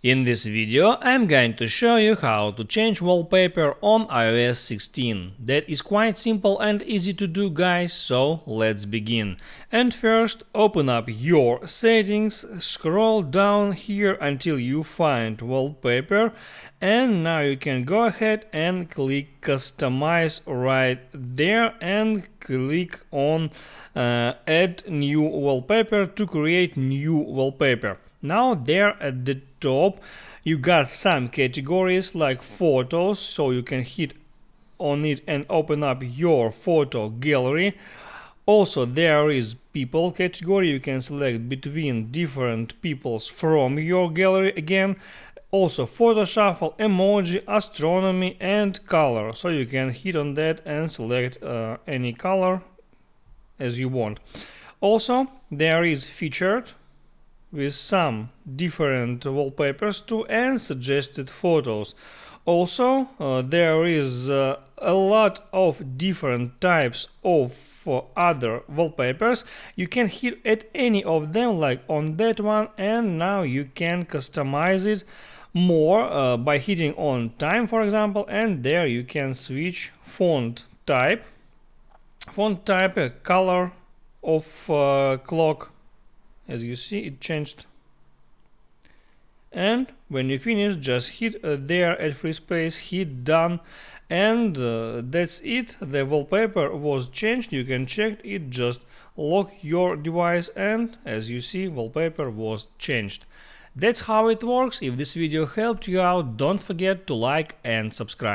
In this video, I'm going to show you how to change wallpaper on iOS 16. That is quite simple and easy to do, guys, so let's begin. And first, open up your settings, scroll down here until you find wallpaper, and now you can go ahead and click customize right there and click on add new wallpaper to create new wallpaper. Now there at the top you got some categories like photos, so you can hit on it and open up your photo gallery. Also there is people category, you can select between different peoples from your gallery again. Also photo shuffle, emoji, astronomy and color, so you can hit on that and select any color as you want. Also there is featured with some different wallpapers too and suggested photos. Also there is a lot of different types of other wallpapers. You can hit at any of them like on that one, and now you can customize it more by hitting on time, for example, and there you can switch font type, color of clock. As you see, it changed. And when you finish, just hit there at free space, hit done, and that's it. The wallpaper was changed. You can check it, just lock your device, and as you see, wallpaper was changed. That's how it works. If this video helped you out, don't forget to like and subscribe.